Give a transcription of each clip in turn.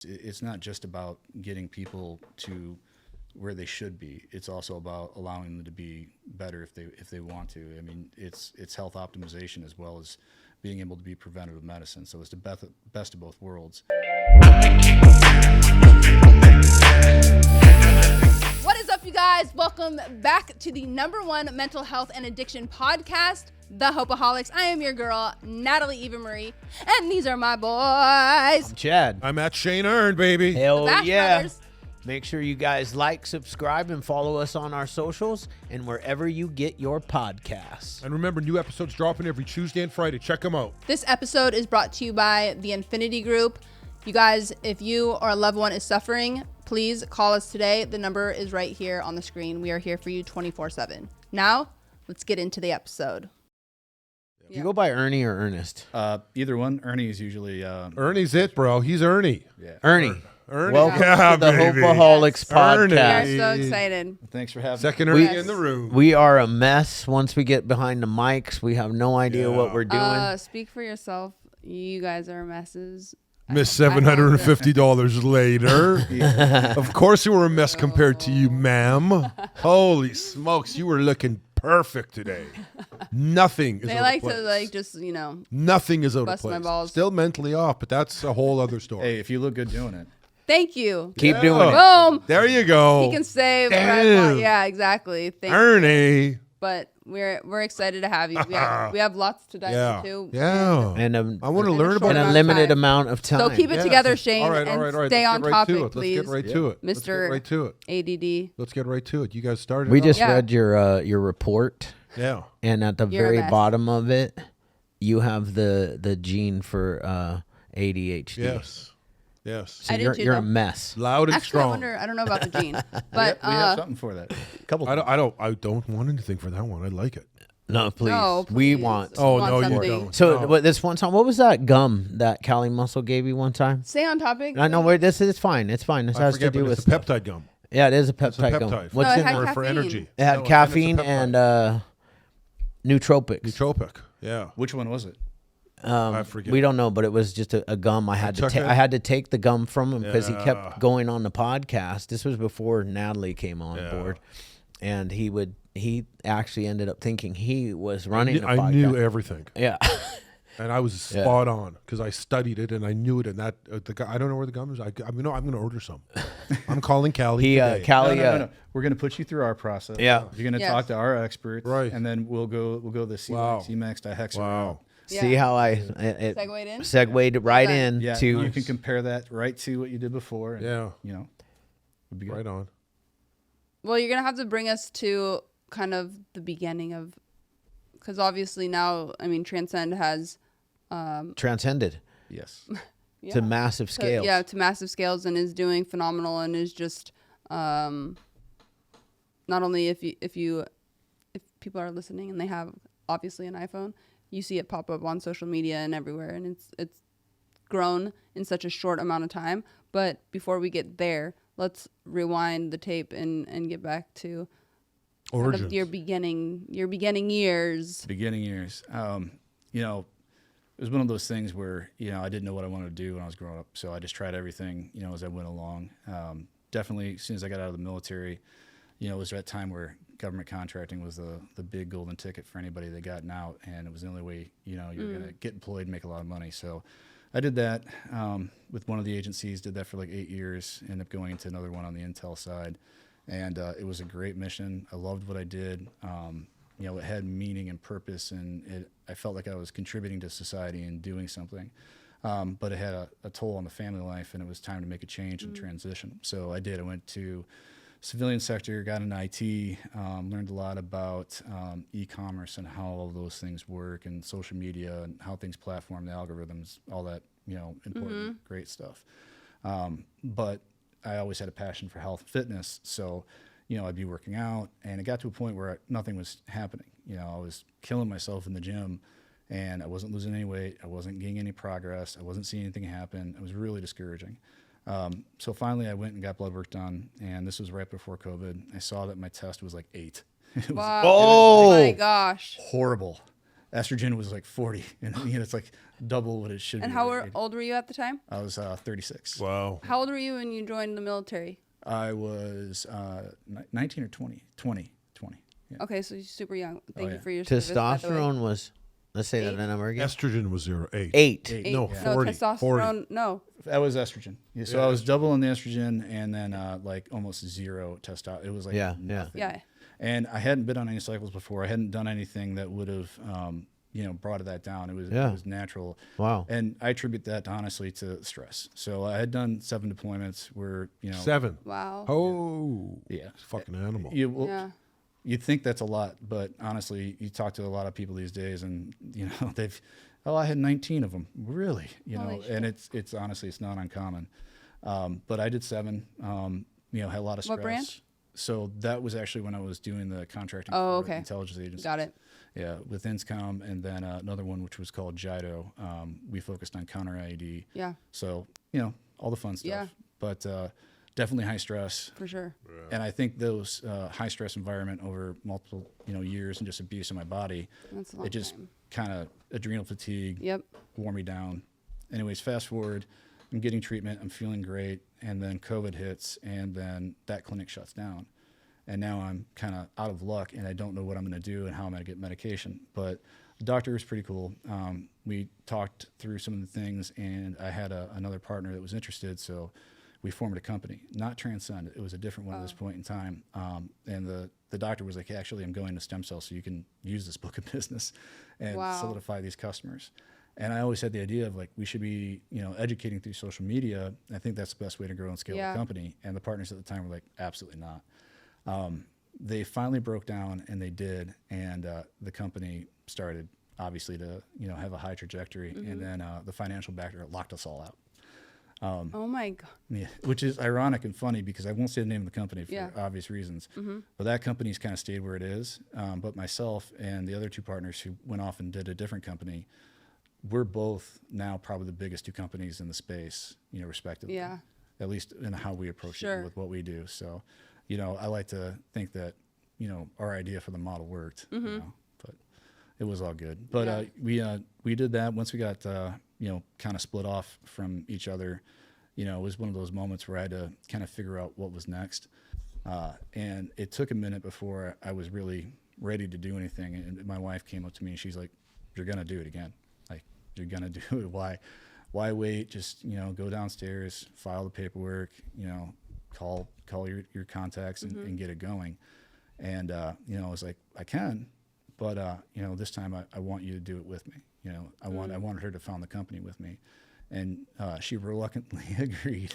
It's not just about getting people to where they should be. It's also about allowing them to be better if they want to. I mean, it's health optimization as well as being able to be preventative medicine. So it's the best of both worlds. What is up, you guys? Welcome back to the #1 mental health and addiction podcast, the Hopeaholics. I am your girl, Natalie Eva Marie, and these are my boys. I'm Chad. I'm at Shane Earn, baby. Hell Bash yeah. Brothers. Make sure you guys like, subscribe, and follow us on our socials and wherever you get your podcasts. And remember, new episodes dropping every Tuesday and Friday. Check them out. This episode is brought to you by the Infinity Group. You guys, if you or a loved one is suffering, please call us today. The number is right here on the screen. We are here for you 24/7. Now, let's get into the episode. Do you go by Ernie or Ernest? Either one. Ernie is usually Ernie's it, bro. He's Ernie. yeah. Ernie. Ernie. Welcome Yeah, to the baby. Hopeaholics Ernie. We are podcast. so excited. Thanks for having Second me. Ernie Yes. in the room. We are a mess once we get behind the mics. We have no idea what we're doing. Speak for yourself. You guys are messes. Miss I have $750 later. Of course you were a mess compared to you, ma'am. Holy smokes, you were looking perfect today. Nothing is They out like of to place. just, Nothing is out bust of my place. balls. Still mentally off, but that's a whole other story. Hey, if you look good doing it. thank you. Keep Yeah. doing it. Boom. There you go. He can say Damn. whatever. Yeah, exactly. Thank you. Ernie. But we're excited to have you. We have lots to dive Yeah. into. Yeah. And I want to In a learn short about in a amount of limited time. amount of time. So keep it Yeah. together, Shane, All right, and all right. stay Let's on get right topic, to it. please. Let's get right to it. Let's get Mr. right to it. ADD. Let's get right to it. You guys started. We off? just Yeah. read your report, Yeah. and at the You're a very mess. bottom of it, you have the gene for ADHD. Yes. Yes. So I did you're too, you're a though. mess. Loud and Actually, strong. I don't know about the gene, but we have something for that. Couple. I don't want anything for that one. I like it. No, please. No, We please. want. Oh, want no, you something. don't. So No. this one time, what was that gum that Callie Muscle gave you one time? Stay on topic. I know where this is fine. It's fine. This I has forget, to do but with it's a peptide gum. Yeah, it is a It's a peptide gum. peptide. What's No, it in had there? For caffeine. energy. It had No, caffeine it's a and peptide. nootropics. Nootropic. Yeah. Which one was it? I forget. We don't know, but it was just a gum. I had to took it. I had to take the gum from him because he Yeah. kept going on the podcast. This was before Natalie came on Yeah. board, and he actually ended up thinking he was running the podcast. I knew everything, Yeah. and I was spot on because I studied it and I knew it. And that the guy, I don't know where the gum is. I'm going to order some. I'm calling Callie. He today. Callie. No. We're going to put you through our process. Yeah. You're going to Yes. talk to our experts. Right. And then we'll go the Wow. C-Max dihexaroute. Wow. See how I it Segued in? right done. in Yeah. to You can compare that right to what you did before. And, Yeah. You know. Would be good. Right on. Well, you're gonna have to bring us to kind of the beginning of, because obviously now, I mean, Transcend has transcended Yes. to massive to- scales. yeah, to massive scales, and is doing phenomenal, and is just not only if people are listening and they have obviously an iPhone, you see it pop up on social media and everywhere, and it's grown in such a short amount of time. But before we get there, let's rewind the tape and get back to kind of Origins. your beginning years. Beginning years. You know, it was one of those things where, I didn't know what I wanted to do when I was growing up. So I just tried everything, as I went along. Definitely, as soon as I got out of the military, it was that time where government contracting was the big golden ticket for anybody that gotten out. And it was the only way, you're going to get employed and make a lot of money. So I did that with one of the agencies, did that for like 8 years, ended up going into another one on the Intel side. And it was a great mission. I loved what I did. It had meaning and purpose, and I felt like I was contributing to society and doing something. But it had a toll on the family life, and it was time to make a change and transition. So I did. I went to civilian sector, got into IT, learned a lot about e-commerce and how all of those things work, and social media and how things platform, the algorithms, all that, important, great stuff. But I always had a passion for health and fitness. So, I'd be working out, and it got to a point where nothing was happening. I was killing myself in the gym, and I wasn't losing any weight. I wasn't getting any progress. I wasn't seeing anything happen. It was really discouraging. So finally I went and got blood work done, and this was right before COVID. I saw that my test was like 8. It was Wow. Oh. My gosh. horrible. Estrogen was like 40, and it's like double what it should And be. how right? old were you at the time? I was 36. Wow. How old were you when you joined the military? I was 19 or 20. 20. Yeah. Okay, so you're super young. Thank you yeah. for your service, by the way. Testosterone was, let's say that number again. Estrogen was 8. 8. Eight. No, No, 40. testosterone. 40. No. That was estrogen. Yeah, so Yeah, I was double on the estrogen, and then like almost zero testosterone. It was like Yeah, nothing. Yeah. And I hadn't been on any cycles before. I hadn't done anything that would have, brought that down. It was natural. Wow. And I attribute that honestly to stress. So I had done 7 deployments where, 7. Wow. Oh. yeah, Fucking animal. Yeah. You'd think that's a lot, but honestly, you talk to a lot of people these days, and I had 19 of them, really, Holy and it's honestly it's not uncommon. But I did 7. Had a lot of stress. What branch? So that was actually when I was doing the contracting Oh, for okay. intelligence agencies. Got it. Yeah, with INSCOM, and then another one which was called JIDO. We focused on counter IED. Yeah, So all the fun stuff. Yeah. But definitely high stress. for sure. And I think those high stress environment over multiple years and just abuse of my body, That's a long it just time. kind of adrenal fatigue Yep. wore me down. Anyways, fast forward, I'm getting treatment, I'm feeling great, and then COVID hits, and then that clinic shuts down. And now I'm kind of out of luck, and I don't know what I'm going to do and how I'm going to get medication. But the doctor was pretty cool. We talked through some of the things, and I had another partner that was interested, so we formed a company, not Transcend. It was a different one at this point in time. And the doctor was like, hey, actually, I'm going to stem cells, so you can use this book of business and Wow. solidify these customers. And I always had the idea of like, we should be, educating through social media. I think that's the best way to grow and scale Yeah. a company. And the partners at the time were like, absolutely not. They finally broke down, and they did. And the company started, obviously, to, have a high trajectory. Mm-hmm. And then the financial backer locked us all out. Oh my God. Yeah, which is ironic and funny because I won't say the name of the company for Yeah. obvious reasons. But that company's kind of stayed where it is. But myself and the other 2 partners who went off and did a different company, we're both now probably the biggest 2 companies in the space, respectively. Yeah. At least in how we approach Sure. it with what we do. So, I like to think that, our idea for the model worked. But it was all good. But we did that once we got kind of split off from each other. It was one of those moments where I had to kind of figure out what was next. And it took a minute before I was really ready to do anything. And my wife came up to me and she's like, you're going to do it again. Like, you're going to do it. Why wait? Just, go downstairs, file the paperwork, call your contacts and get it going. And, I was like, I can, but, this time I want you to do it with me. I wanted her to found the company with me. And she reluctantly agreed.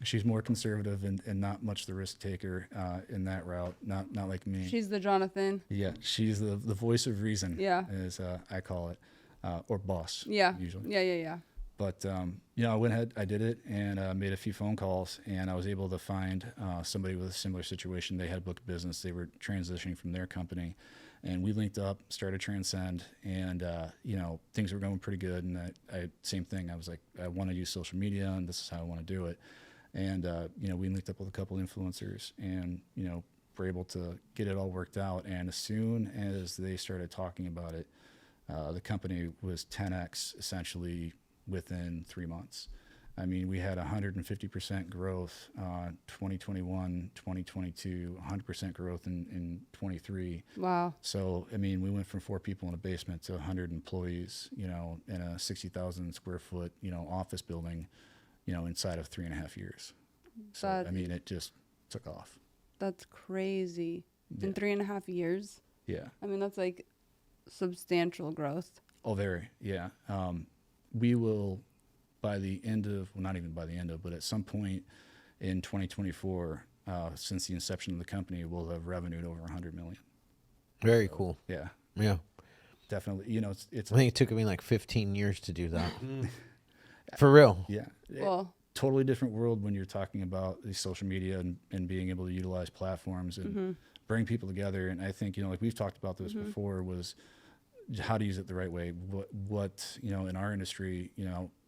She's more conservative and not much the risk taker in that route. Not like me. She's the Jonathan. Yeah, she's the voice of reason. Yeah. As I call it, or boss. Yeah. Usually. Yeah. But I went ahead, I did it, and made a few phone calls, and I was able to find somebody with a similar situation. They had booked a business. They were transitioning from their company. And we linked up, started Transcend, and things were going pretty good. And I same thing. I was like, I want to use social media, and this is how I want to do it. And we linked up with a couple influencers, and were able to get it all worked out. And as soon as they started talking about it, the company was 10x essentially within 3 months. I mean, we had 150% growth, 2021, 2022, 100% growth in 23. Wow. So, I mean, we went from 4 people in a basement to 100 employees, in a 60,000 square foot, office building, inside of 3.5 years. So, That- I mean, it just took off. That's crazy. Yeah. In 3.5 years. Yeah. I mean, that's like substantial growth. Oh, very. Yeah. We will, by the end of, well, not even by the end of, but at some point in 2024, since the inception of the company, we'll have revenued over 100 million. Very cool. Yeah, Yeah. definitely. It's I think it took me like 15 years to do that. For real. yeah. Well, Totally different world when you're talking about the social media and being able to utilize platforms and bring people together. And I think, like we've talked about this before, was how to use it the right way. What in our industry,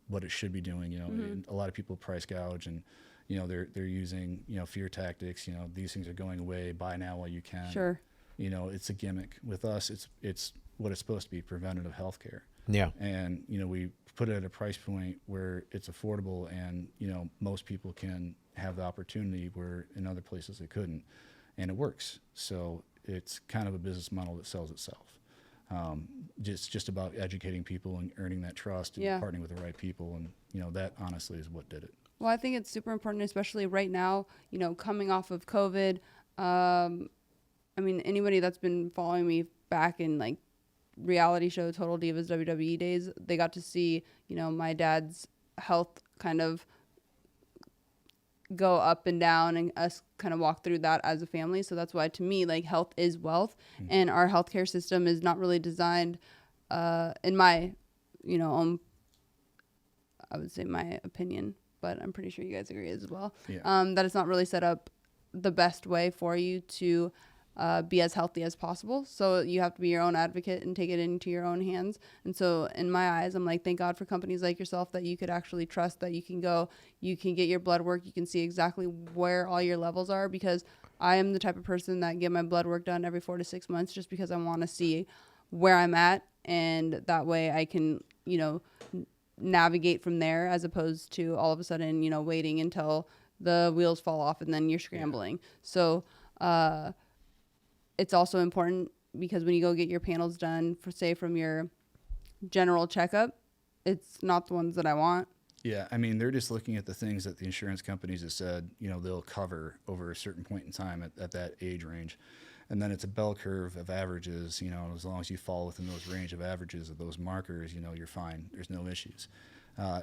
what it should be doing. And a lot of people price gouge and, they're using, fear tactics. These things are going away. Buy now while you can. sure. It's a gimmick. With us, it's what it's supposed to be, preventative health care. Yeah. And, we put it at a price point where it's affordable and, most people can have the opportunity where in other places they couldn't, and it works. So it's kind of a business model that sells itself. It's just about educating people and earning that trust and partnering with the right people. And, that honestly is what did it. Well, I think it's super important, especially right now, coming off of COVID. Anybody that's been following me back in like reality show Total Divas WWE days, they got to see, my dad's health kind of go up and down and us kind of walk through that as a family. So that's why to me, like, health is wealth, and our healthcare system is not really designed, in my, I would say my opinion, but I'm pretty sure you guys agree as well. Yeah. That it's not really set up the best way for you to be as healthy as possible. So you have to be your own advocate and take it into your own hands. And so in my eyes, I'm like, thank God for companies like yourself that you could actually trust, that you can go, you can get your blood work, you can see exactly where all your levels are, because I am the type of person that get my blood work done every 4 to 6 months just because I want to see where I'm at. And that way I can, navigate from there, as opposed to all of a sudden, waiting until the wheels fall off and then you're scrambling. Yeah. So, it's also important because when you go get your panels done, for say from your general checkup, it's not the ones that I want. Yeah, they're just looking at the things that the insurance companies have said, they'll cover over a certain point in time at that age range. And then it's a bell curve of averages, as long as you fall within those range of averages of those markers, you're fine. There's no issues.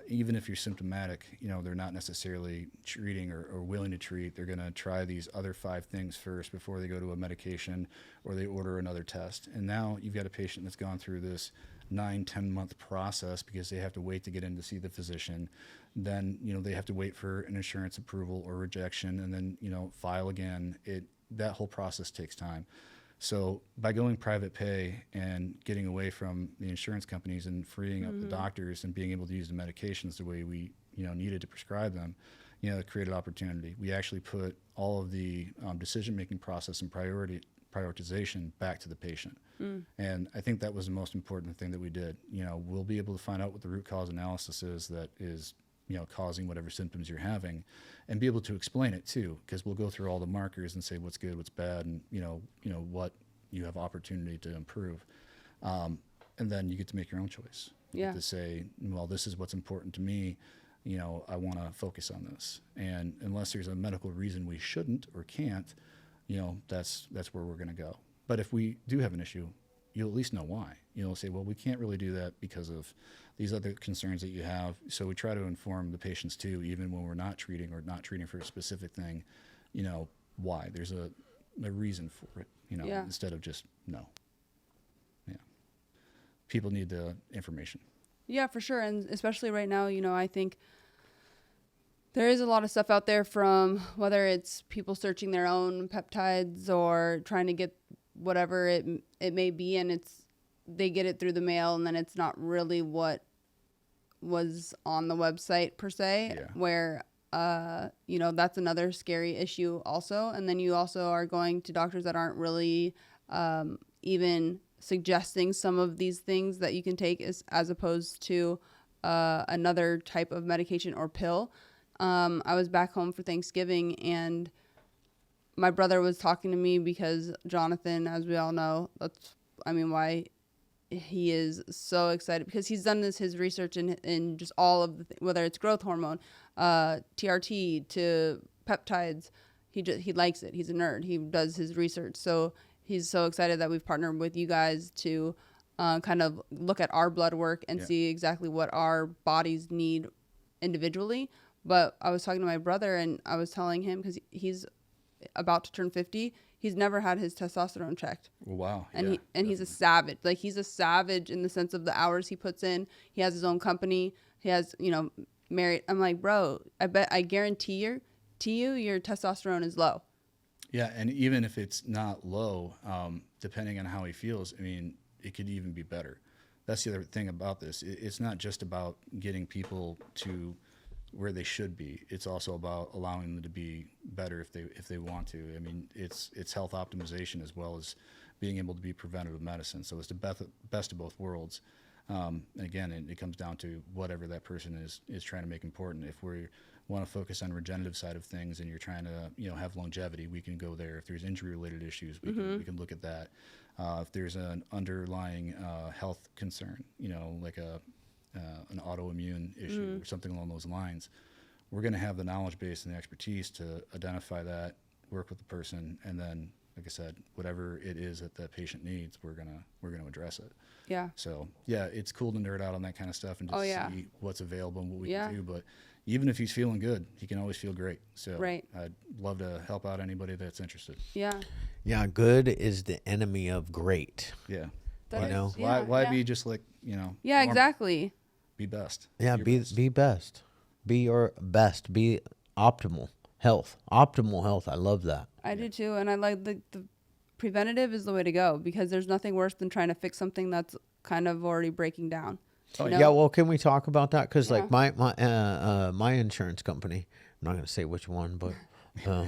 Even if you're symptomatic, they're not necessarily treating or willing to treat. They're going to try these other 5 things first before they go to a medication or they order another test. And now you've got a patient that's gone through this 9-10 month process because they have to wait to get in to see the physician. Then, they have to wait for an insurance approval or rejection, and then, file again. That whole process takes time. So by going private pay and getting away from the insurance companies and freeing up the doctors and being able to use the medications the way we, needed to prescribe them, it created opportunity. We actually put all of the decision-making process and prioritization back to the patient. And I think that was the most important thing that we did. We'll be able to find out what the root cause analysis is that is causing whatever symptoms you're having, and be able to explain it too, because we'll go through all the markers and say what's good, what's bad, and what you have opportunity to improve. And then you get to make your own choice. You get to say, well, this is what's important to me. I want to focus on this. And unless there's a medical reason we shouldn't or can't, that's where we're going to go. But if we do have an issue, you'll at least know why. You'll say, well, we can't really do that because of these other concerns that you have. So we try to inform the patients too, even when we're not treating or not treating for a specific thing, why. There's a reason for it, instead of just no. Yeah. People need the information. Yeah, for sure. And especially right now, I think there is a lot of stuff out there, from whether it's people searching their own peptides or trying to get whatever it may be, and they get it through the mail, and then it's not really what was on the website per se, where that's another scary issue also. And then you also are going to doctors that aren't really even suggesting some of these things that you can take as opposed to another type of medication or pill. I was back home for Thanksgiving, and my brother was talking to me because Jonathan, as we all know, why he is so excited, because he's done his research in just all of whether it's growth hormone, TRT to peptides. He likes it. He's a nerd. He does his research. So he's so excited that we've partnered with you guys to kind of look at our blood work and see exactly what our bodies need individually. But I was talking to my brother, and I was telling him, because he's about to turn 50, he's never had his testosterone checked. Wow. And he's a savage. Like, he's a savage in the sense of the hours he puts in. He has his own company. He has, married. I'm like, bro, I guarantee you your testosterone is low. Yeah, and even if it's not low, depending on how he feels, it could even be better. That's the other thing about this. It's not just about getting people to where they should be. It's also about allowing them to be better if they want to. It's health optimization as well as being able to be preventative medicine. So it's the best of both worlds. And again, it comes down to whatever that person is trying to make important. If we want to focus on regenerative side of things and you're trying to have longevity, we can go there. If there's injury related issues, we can look at that. If there's an underlying health concern, like an autoimmune issue or something along those lines, we're going to have the knowledge base and the expertise to identify that, work with the person, and then, like I said, whatever it is that the patient needs, we're gonna address it. Yeah. So yeah, it's cool to nerd out on that kind of stuff and just see what's available and what we can do. But even if he's feeling good, he can always feel great. So I'd love to help out anybody that's interested. Yeah. Yeah, good is the enemy of great. Yeah. Why be just like Yeah, normal? exactly. Be best. Yeah, be best. Be your best. Be optimal health. Optimal health. I love that. I do too, and I like the preventative is the way to go, because there's nothing worse than trying to fix something that's kind of already breaking down. Oh, know? Yeah, well, can we talk about that? Because like my insurance company, I'm not going to say which one, but because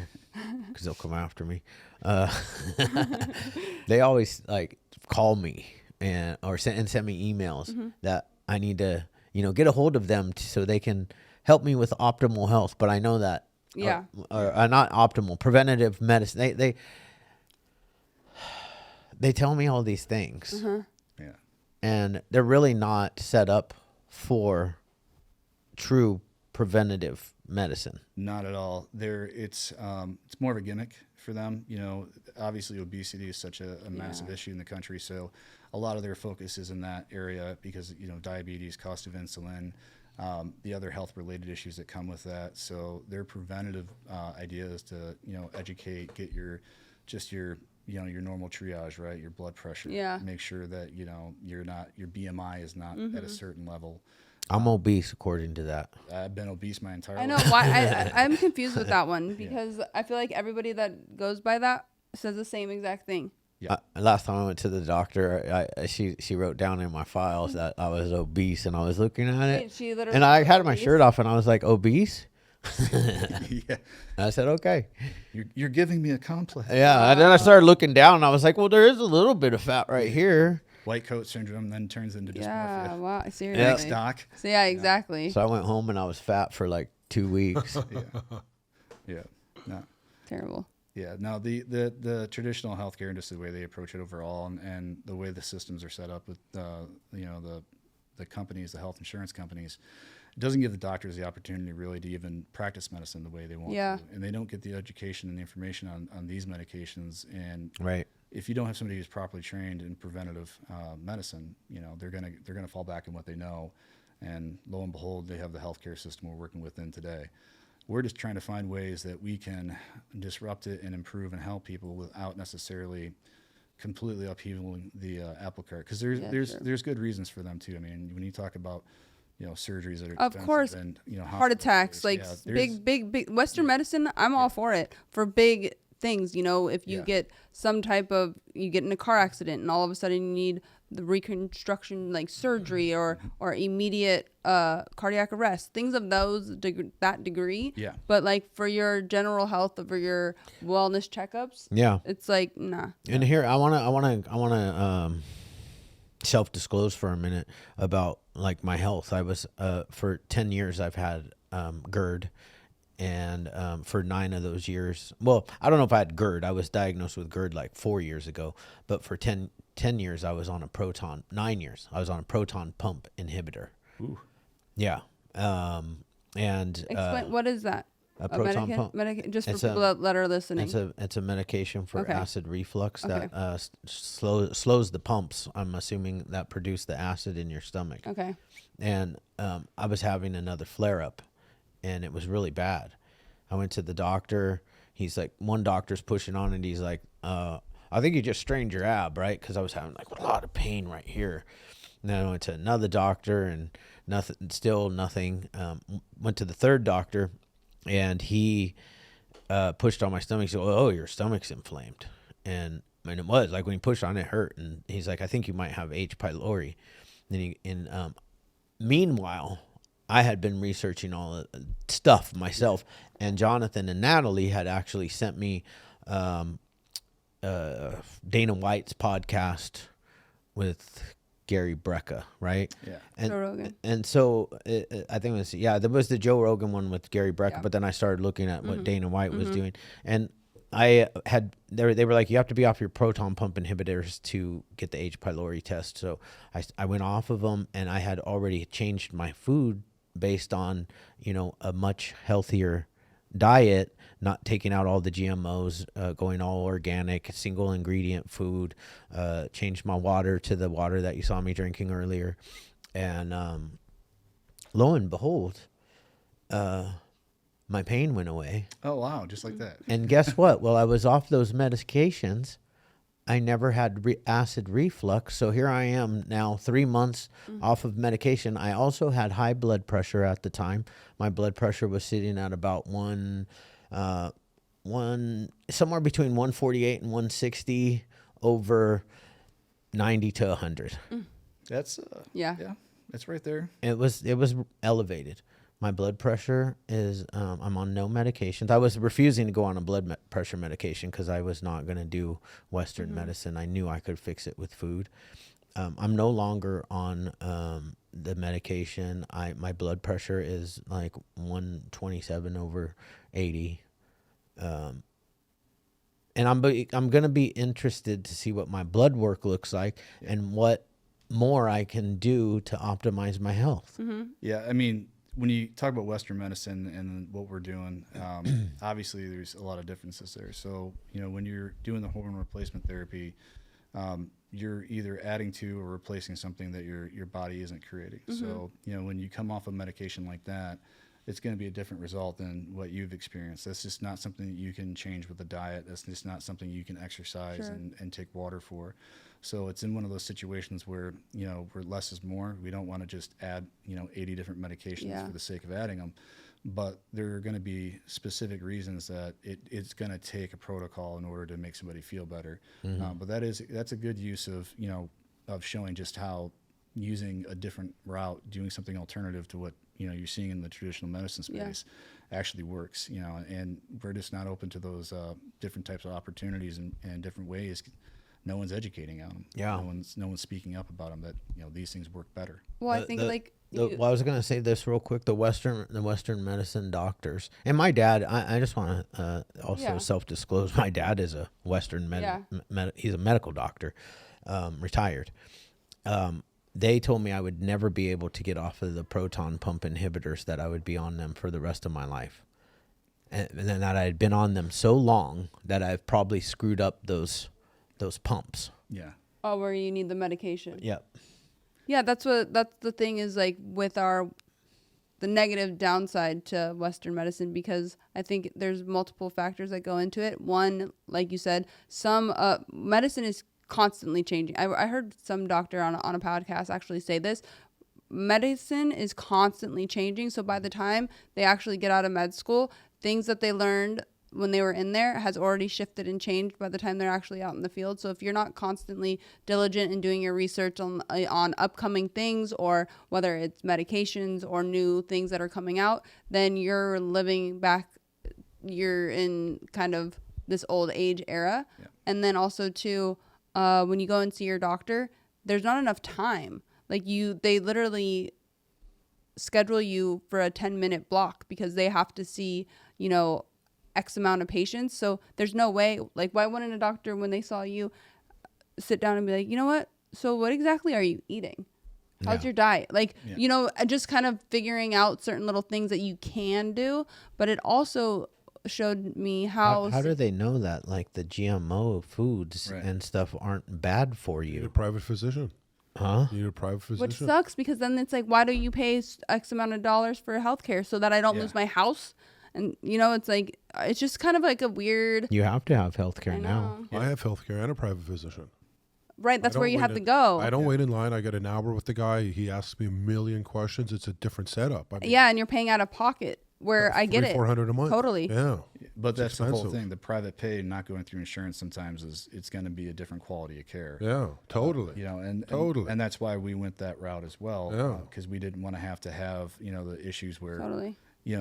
they'll come after me. They always like call me or send me emails that I need to get a hold of them so they can help me with optimal health. But I know that or not optimal, preventative medicine. They tell me all these things. Yeah. And they're really not set up for true preventative medicine. Not at all. It's more of a gimmick for them. Obviously obesity is such a massive issue in the country, so a lot of their focus is in that area because diabetes, cost of insulin, the other health related issues that come with that. So their preventative idea is to educate, get your normal triage, right? Your blood pressure. Yeah. Make sure that your BMI is not at a certain level. I'm obese according to that. I've been obese my entire I know life. why I'm confused with that one, because I feel like everybody that goes by that says the same exact thing. Yeah. Last time I went to the doctor, she wrote down in my files that I was obese, and I was looking at it, She literally and I had my obese. shirt off, and I was like, obese? Yeah. And I said, okay. You're giving me a complex. Yeah, and then I started looking down, and I was like, well, there is a little bit of fat right here. White coat syndrome then turns into dysmorphia. Yeah, wow, seriously. Thanks, Doc. So yeah, exactly. So I went home, and I was fat for like 2 weeks. Yeah. No. Terrible. Yeah. No, the traditional healthcare industry, the way they approach it overall, and the way the systems are set up with the companies, the health insurance companies, it doesn't give the doctors the opportunity really to even practice medicine the way they want to. And they don't get the education and the information on these medications. And Right. if you don't have somebody who's properly trained in preventative medicine, they're gonna fall back on what they know. And lo and behold, they have the healthcare system we're working within today. We're just trying to find ways that we can disrupt it and improve and help people without necessarily completely uphealing the apple cart. Because there's good reasons for them too. I mean, when you talk about surgeries that are Of expensive course, and heart attacks, like big Western medicine. I'm all for it for big things. If you get you get in a car accident and all of a sudden you need the reconstruction, like surgery or immediate cardiac arrest, things of that degree. Yeah. But like for your general health, for your wellness checkups, Yeah. it's like nah. And here I wanna self-disclose for a minute about like my health. I was for 10 years I've had GERD, and for 9 of those years, well, I don't know if I had GERD. I was diagnosed with GERD like 4 years ago, but for 10 years I was on a proton. 9 years I was on a proton pump inhibitor. Ooh. Yeah. And Explain what is that? a proton pump. Just for It's people that are listening. It's a medication for Okay. acid reflux Okay. that slows the pumps. I'm assuming that produce the acid in your stomach. Okay. And I was having another flare up, and it was really bad. I went to the doctor. He's like, one doctor's pushing on it. He's like, I think you just strained your ab, right? Because I was having like a lot of pain right here. And then I went to another doctor, and still nothing. Went to the third doctor, and he pushed on my stomach. He said, "Oh, your stomach's inflamed," and it was like when he pushed on it, hurt. And he's like, "I think you might have H. pylori." Meanwhile, I had been researching all the stuff myself, and Jonathan and Natalie had actually sent me Dana White's podcast with Gary Brecka, right? Yeah. And, Joe Rogan. And so I think it was, there was the Joe Rogan one with Gary Brecka, Yeah. but then I started looking at what Dana White was doing. And I had, they were like, you have to be off your proton pump inhibitors to get the H. pylori test. So I went off of them, and I had already changed my food based on, a much healthier diet, not taking out all the GMOs, going all organic, single ingredient food, changed my water to the water that you saw me drinking earlier. And lo and behold, my pain went away. Oh, wow. Just like that. And guess what? While I was off those medications, I never had acid reflux. So here I am now 3 months off of medication. I also had high blood pressure at the time. My blood pressure was sitting at about somewhere between 148 and 160 over 90 to 100. That's, Yeah. that's right there. It was elevated. My blood pressure is, I'm on no medications. I was refusing to go on a blood pressure medication because I was not going to do Western medicine. I knew I could fix it with food. I'm no longer on the medication. My blood pressure is like 127 over 80. And I'm going to be interested to see what my blood work looks like and what more I can do to optimize my health. Yeah. I mean, when you talk about Western medicine and what we're doing, obviously there's a lot of differences there. So, when you're doing the hormone replacement therapy, you're either adding to or replacing something that your body isn't creating. So, when you come off a medication like that, it's going to be a different result than what you've experienced. That's just not something that you can change with a diet. That's just not something you can exercise and take water for. So it's in one of those situations where, where less is more. We don't want to just add, 80 different medications for the sake of adding them. But there are going to be specific reasons that it's going to take a protocol in order to make somebody feel better. But that's a good use of, of showing just how using a different route, doing something alternative to what, you're seeing in the traditional medicine space actually works, and we're just not open to those different types of opportunities and different ways. No one's educating on them. Yeah. No one's speaking up about them that, these things work better. Well, I think Well, I was going to say this real quick. The Western medicine doctors, and my dad, I just want to also self-disclose. My dad is a Western he's a medical doctor, retired. They told me I would never be able to get off of the proton pump inhibitors, that I would be on them for the rest of my life. And then that I had been on them so long that I've probably screwed up those pumps. Yeah. Oh, where you need the medication. Yep. Yeah, that's the thing is, like, with the negative downside to Western medicine, because I think there's multiple factors that go into it. One, like you said, some medicine is constantly changing. I heard some doctor on a podcast actually say this. Medicine is constantly changing. So by the time they actually get out of med school, things that they learned when they were in there has already shifted and changed by the time they're actually out in the field. So if you're not constantly diligent in doing your research on upcoming things, or whether it's medications or new things that are coming out, then you're in kind of this old age era. Yeah. And then also too, when you go and see your doctor, there's not enough time. Like they literally schedule you for a 10-minute block because they have to see, X amount of patients. So there's no way, like, why wouldn't a doctor, when they saw you, sit down and be like, you know what? So what exactly are you eating? How's your diet? Like, just kind of figuring out certain little things that you can do. But it also showed me how do they know that, like, the GMO foods and stuff aren't bad for you? You need a private physician. Huh? You need a private physician. Which sucks, because then it's like, why do you pay X amount of dollars for healthcare so that I don't lose my house? And, it's like, it's just kind of like a weird... You have to have healthcare now. I have healthcare and a private physician. Right, that's where you have to go. I don't wait in line. I get an hour with the guy. He asks me a million questions. It's a different setup. I mean, and you're paying out of pocket, where I get it. $400 a month. Totally. Yeah. But that's the whole thing. The private pay, not going through insurance sometimes, it's going to be a different quality of care. Yeah, totally. And that's why we went that route as well. Because we didn't want to have, the issues where,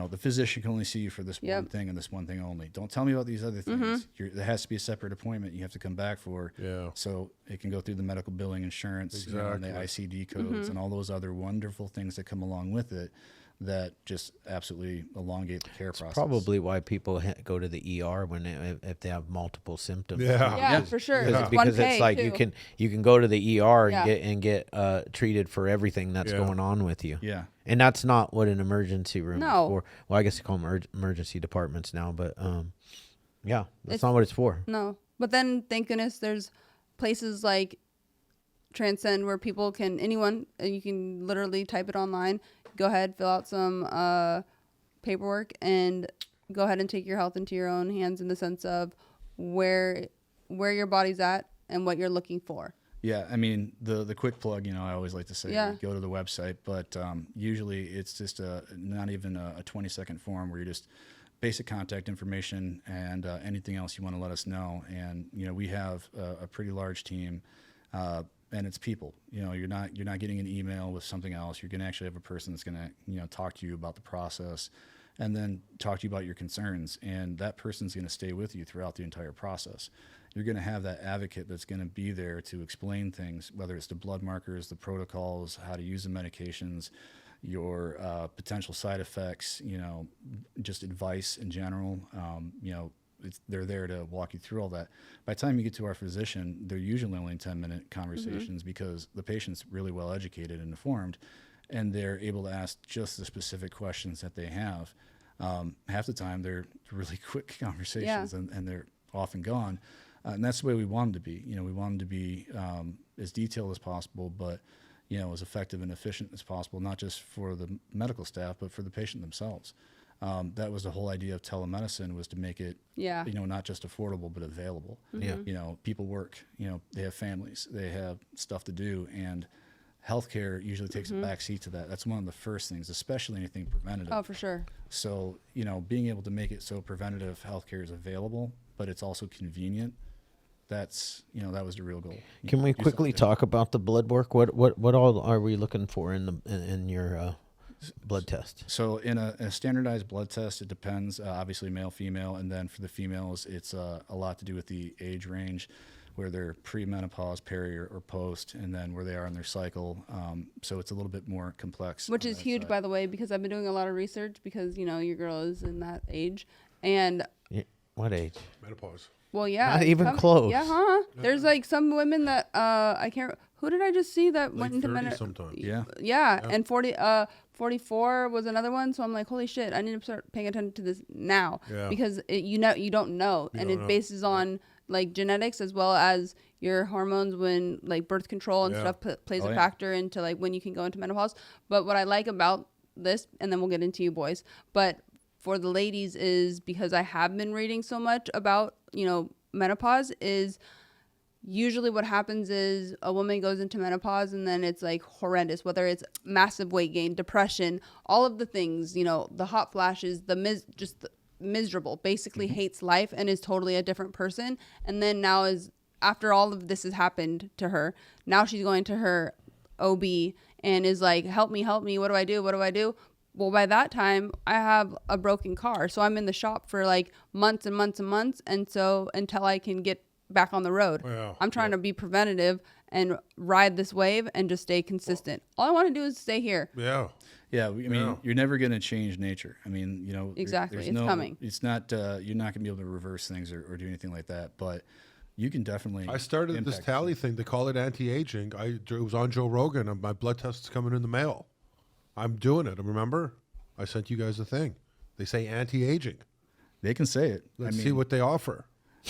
the physician can only see you for this one thing and this one thing only. Don't tell me about these other things. There has to be a separate appointment you have to come back for. Yeah. So it can go through the medical billing insurance, and the ICD codes and all those other wonderful things that come along with it that just absolutely elongate the care process. Probably why people go to the ER if they have multiple symptoms. Yeah, for sure. Because, It's one it's pay, like too. you can go to the ER Yeah. and get treated for everything that's going on with you. Yeah. And that's not what an emergency room No. is for. Well, I guess they call them emergency departments now, but that's It's- not what it's for. No. But then, thank goodness, there's places like Transcend where you can literally type it online, go ahead, fill out some paperwork, and go ahead and take your health into your own hands in the sense of where your body's at and what you're looking for. Yeah, I mean, the quick plug, I always like to say, go to the website, but usually it's just not even a 20-second form where you just basic contact information and anything else you want to let us know. And, we have a pretty large team, and it's people. You're not getting an email with something else. You're going to actually have a person that's going to, talk to you about the process and then talk to you about your concerns. And that person's going to stay with you throughout the entire process. You're going to have that advocate that's going to be there to explain things, whether it's the blood markers, the protocols, how to use the medications, your potential side effects, just advice in general. They're there to walk you through all that. By the time you get to our physician, they're usually only 10-minute conversations because the patient's really well educated and informed, and they're able to ask just the specific questions that they have. Half the time, they're really quick conversations, and they're off and gone. And that's the way we want them to be. We want them to be as detailed as possible, but as effective and efficient as possible, not just for the medical staff, but for the patient themselves. That was the whole idea of telemedicine, was to make it, not just affordable, but available. Yeah. People work, they have families, they have stuff to do, and healthcare usually takes a back seat to that. That's one of the first things, especially anything preventative. Oh, for sure. So, being able to make it so preventative healthcare is available, but it's also convenient. That's, that was the real goal. Can we quickly talk about the blood work? What all are we looking for in your blood test? So in a standardized blood test, it depends, obviously male, female, and then for the females, it's a lot to do with the age range, where they're pre-menopause, peri, or post, and then where they are in their cycle. So it's a little bit more complex. Which is huge, by the way, because I've been doing a lot of research because, your girl is in that age. And What age? Menopause. well, yeah. Not even close. Yeah, huh? There's like some women that I can't. Who did I just see that went into 30 menopause? sometimes. Yeah, and 44 was another one. So I'm like, holy shit, I need to start paying attention to this now because you don't know, and it bases on like genetics as well as your hormones when like birth control and stuff plays a factor into like when you can go into menopause. But what I like about this, and then we'll get into you boys, but for the ladies is because I have been reading so much about, menopause is usually what happens is a woman goes into menopause and then it's like horrendous, whether it's massive weight gain, depression, all of the things, the hot flashes, just miserable, basically hates life and is totally a different person. And then now after all of this has happened to her, now she's going to her OB and is like, help me, what do I do? Well, by that time, I have a broken car. So I'm in the shop for like months and months and months. And so until I can get back on the road, I'm trying to be preventative and ride this wave and just stay consistent. All I want to do is stay here. Yeah. Yeah, I mean, you're never going to change nature. I mean, Exactly. there's It's coming. It's not, you're not going to be able to reverse things or do anything like that. But you can definitely. I started this impact tally thing. They call it anti-aging. It was on Joe Rogan, and my blood test is coming in the mail. I'm doing it. Remember? I sent you guys a thing. They say anti-aging. They can say it. Let's see what they offer.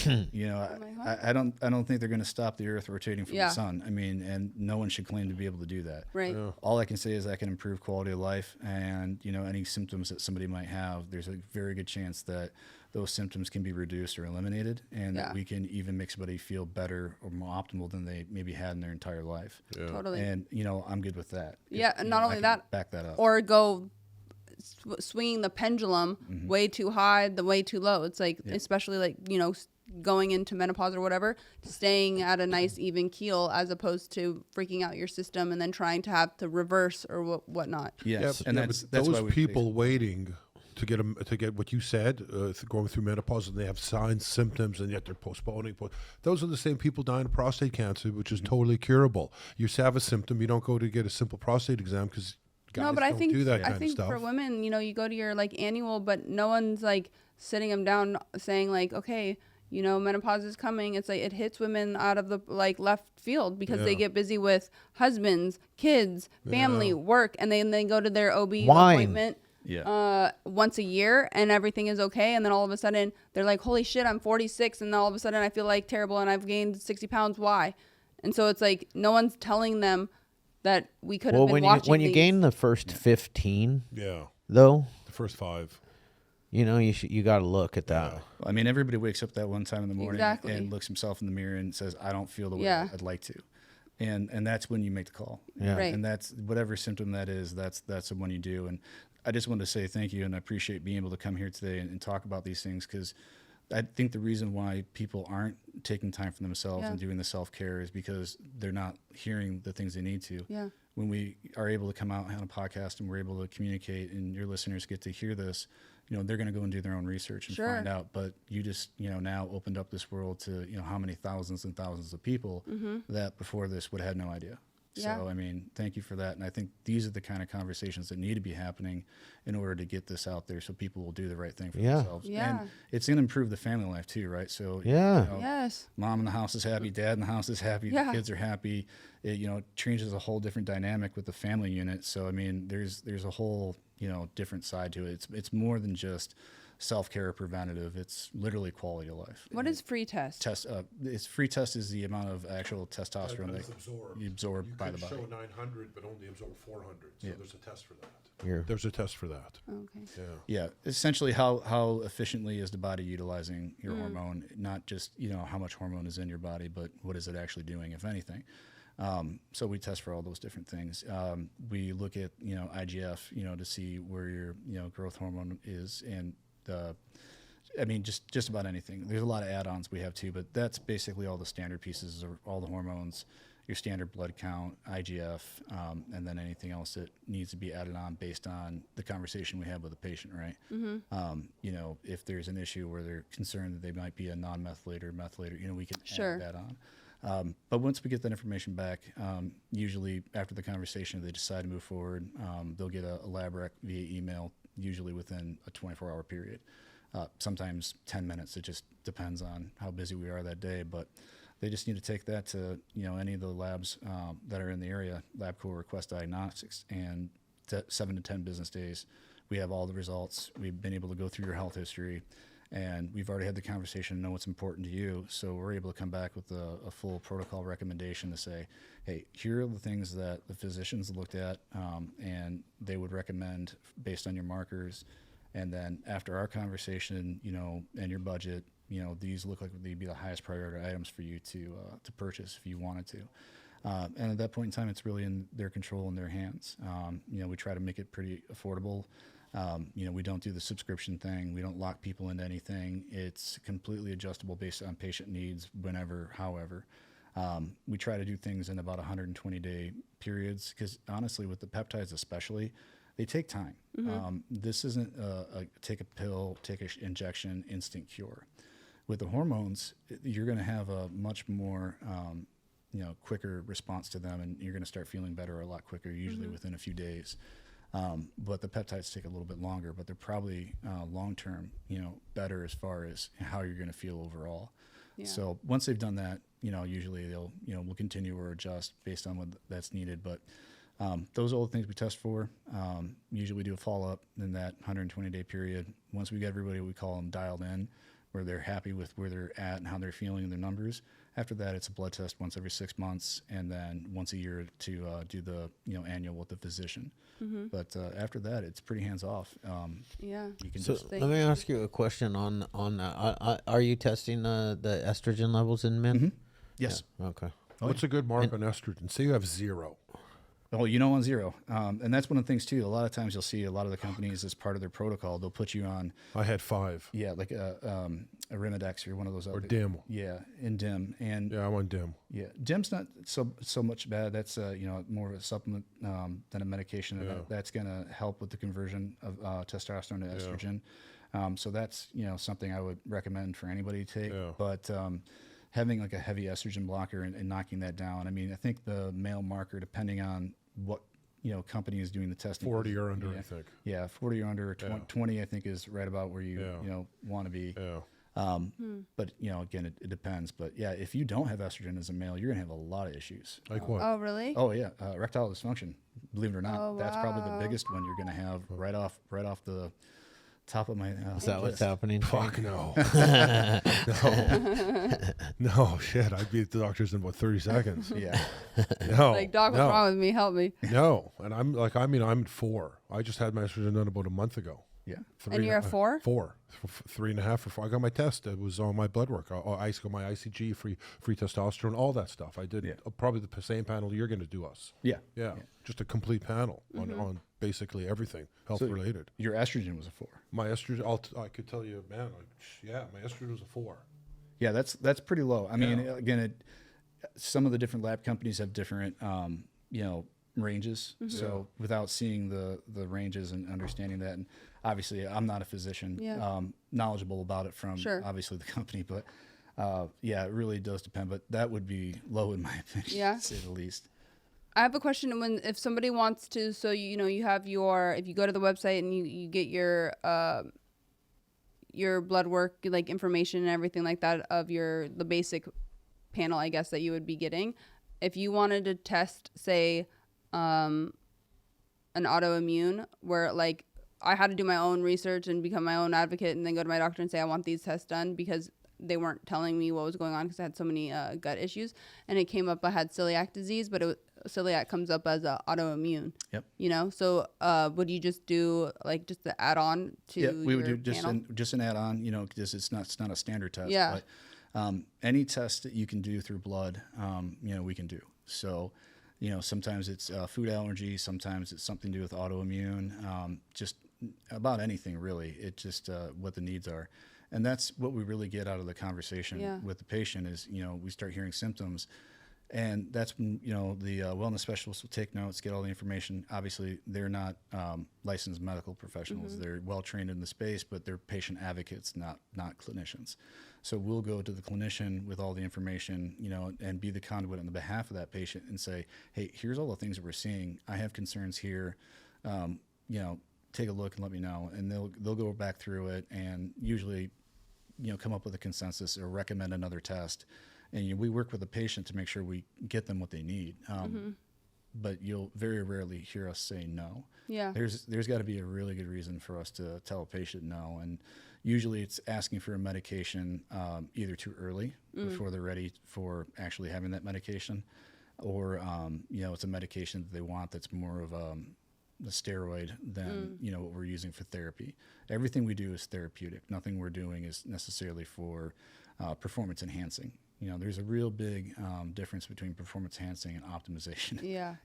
I don't think they're going to stop the Earth rotating from the sun. I mean, and no one should claim to be able to do that. Right. Yeah. All I can say is I can improve quality of life, and any symptoms that somebody might have, there's a very good chance that those symptoms can be reduced or eliminated, and that we can even make somebody feel better or more optimal than they maybe had in their entire life. Yeah. Totally. And I'm good with that. Yeah, and not I only can that, back that up. or go swinging the pendulum way too high, the way too low. It's like, especially like, going into menopause or whatever, staying at a nice even keel as opposed to freaking out your system and then trying to have to reverse or whatnot. Yes, Yeah, and but that's those why we people waiting to get what you said, going through menopause, and they have signs, symptoms, and yet they're postponing. Those are the same people dying of prostate cancer, which is totally curable. You have a symptom, you don't go to get a simple prostate exam because guys No, but I don't think do that I kind of think stuff. for women, you go to your like annual, but no one's like sitting them down saying like, okay, menopause is coming. It's like it hits women out of the like left field because they get busy with husbands, kids, family, work, and then they go to their OB appointment once a year and everything is okay, and then all of a sudden they're like, holy shit, I'm 46, and then all of a sudden I feel like terrible and I've gained 60 pounds. Why? And so it's like no one's telling them that we could have been watching when you these. gain the first 15, Yeah, though, the first 5. you got to look at that. I mean, everybody wakes up that one time in the morning Exactly. and looks himself in the mirror and says, I don't feel the way Yeah. I'd like to. And that's when you make the call. Yeah. Right. And that's whatever symptom that is, that's the one you do. And I just wanted to say thank you, and I appreciate being able to come here today and talk about these things, because I think the reason why people aren't taking time for themselves and doing the self-care is because they're not hearing the things they need to. Yeah. When we are able to come out on a podcast and we're able to communicate and your listeners get to hear this, they're going to go and do their own research and find out. But you just, now opened up this world to, how many thousands and thousands of people that before this would have had no idea. Yeah. So, I mean, thank you for that. And I think these are the kind of conversations that need to be happening in order to get this out there so people will do the right thing for themselves. Yeah. And it's going to improve the family life too, right? So, Yes. mom in the house is happy, dad in the house is happy, Yeah. the kids are happy. It, changes a whole different dynamic with the family unit. So, I mean, there's a whole, different side to it. It's more than just self-care or preventative. It's literally quality of life. What is free test? It's free test is the amount of actual testosterone that you absorb You by the could body. show 900, but only absorb 400. So there's a test for that. Here. There's a test for that. Okay. Yeah, essentially how efficiently is the body utilizing your hormone, not just, how much hormone is in your body, but what is it actually doing, if anything. So we test for all those different things. We look at, IGF, to see where your, growth hormone is, and just about anything. There's a lot of add-ons we have too, but that's basically all the standard pieces of all the hormones, your standard blood count, IGF, and then anything else that needs to be added on based on the conversation we have with the patient, right? If there's an issue where they're concerned that they might be a non-methylator, methylator, we can add that on. But once we get that information back, usually after the conversation, if they decide to move forward, they'll get a lab rec via email, usually within a 24-hour period. Sometimes 10 minutes. It just depends on how busy we are that day. But they just need to take that to any of the labs that are in the area. LabCorp request diagnostics, and 7 to 10 business days, we have all the results. We've been able to go through your health history, and we've already had the conversation and know what's important to you. So we're able to come back with a full protocol recommendation to say, hey, here are the things that the physicians looked at, and they would recommend based on your markers. And then after our conversation, and your budget, these look like they'd be the highest priority items for you to purchase if you wanted to. And at that point in time, it's really in their control, in their hands. We try to make it pretty affordable. We don't do the subscription thing. We don't lock people into anything. It's completely adjustable based on patient needs, whenever, however. We try to do things in about 120-day periods, because honestly, with the peptides especially, they take time. This isn't a take a pill, take an injection, instant cure. With the hormones, you're going to have a much more quicker response to them, and you're going to start feeling better a lot quicker, usually within a few days. But the peptides take a little bit longer, but they're probably long-term, better as far as how you're going to feel overall. Yeah. So once they've done that, usually they'll, we'll continue or adjust based on what that's needed. But those are all the things we test for. Usually we do a follow-up in that 120-day period. Once we get everybody, we call them dialed in, where they're happy with where they're at and how they're feeling and their numbers. After that, it's a blood test once every 6 months, and then once a year to do the annual with the physician. But after that, it's pretty hands off. Yeah. You can So just let me ask you a question on are you testing the estrogen levels in men? yes. Yeah. Okay. What's a good mark on estrogen? Say you have 0. Oh, on 0. And that's one of the things too. A lot of times you'll see a lot of the companies as part of their protocol, they'll put you on, I had 5. like Arimidex or one of those Or other. dim. Yeah, in dim. And Yeah, I'm on dim. yeah, dim's not so much bad. That's more of a supplement than a medication, and Yeah. that's going to help with the conversion of testosterone to estrogen. So that's something I would recommend for anybody to take. Yeah. But having like a heavy estrogen blocker and knocking that down. I mean, I think the male marker, depending on what company is doing the testing, 40 or under, yeah, I think. yeah, 40 or under, 20, Yeah. 20 I think is right about where you Yeah. want to be. Yeah. But again, it depends. But yeah, if you don't have estrogen as a male, you're gonna have a lot of issues. Like what? Oh, really? Oh yeah, erectile dysfunction. Believe it or not, Oh, that's probably the wow. biggest one you're gonna have right off the top of my. Is that what's happening? Fuck no. No, shit. I'd be at the doctor's in about 30 seconds. Yeah, No. Like, doc, what's no. wrong with me? Help me. No. And I'm at 4. I just had my estrogen done about a month ago. yeah. And you're a 4? 4. 3.5 or 4. I got my test. It was on my blood work. I got my ICG, free testosterone, all that stuff. I did probably the same panel you're going to do us. Yeah. Yeah. Just a complete panel on basically everything health So related. Your estrogen was a 4. My estrogen, I could tell you, man, my estrogen was a 4. Yeah, that's pretty low. I mean, again, some of the different lab companies have different ranges. So without seeing the ranges and understanding that, and obviously I'm not a physician, knowledgeable about it from obviously the company, but it really does depend. But that would be low in my opinion, Yeah. to say the least. I have a question. If somebody wants to, so you have if you go to the website and you get your blood work, like information and everything like that of the basic panel, I guess, that you would be getting. If you wanted to test, say, an autoimmune, where like I had to do my own research and become my own advocate and then go to my doctor and say I want these tests done because they weren't telling me what was going on because I had so many gut issues, and it came up I had celiac disease, but celiac comes up as a autoimmune. Yep. So would you just do like just the add-on to We would your do panel? just an add-on, because it's not a standard test. Yeah. But any test that you can do through blood, we can do. So, sometimes it's food allergy, sometimes it's something to do with autoimmune, just about anything really. It's just what the needs are. And that's what we really get out of the conversation with the patient is, we start hearing symptoms. And that's when, the wellness specialists will take notes, get all the information. Obviously, they're not licensed medical professionals. They're well trained in the space, but they're patient advocates, not clinicians. So we'll go to the clinician with all the information, and be the conduit on the behalf of that patient and say, hey, here's all the things that we're seeing. I have concerns here. Take a look and let me know. And they'll go back through it and usually, come up with a consensus or recommend another test. And we work with the patient to make sure we get them what they need. But you'll very rarely hear us say no. Yeah. There's got to be a really good reason for us to tell a patient no. And usually it's asking for a medication either too early before they're ready for actually having that medication, or it's a medication that they want that's more of a steroid than what we're using for therapy. Everything we do is therapeutic. Nothing we're doing is necessarily for performance enhancing. There's a real big difference between performance enhancing and optimization. Yeah.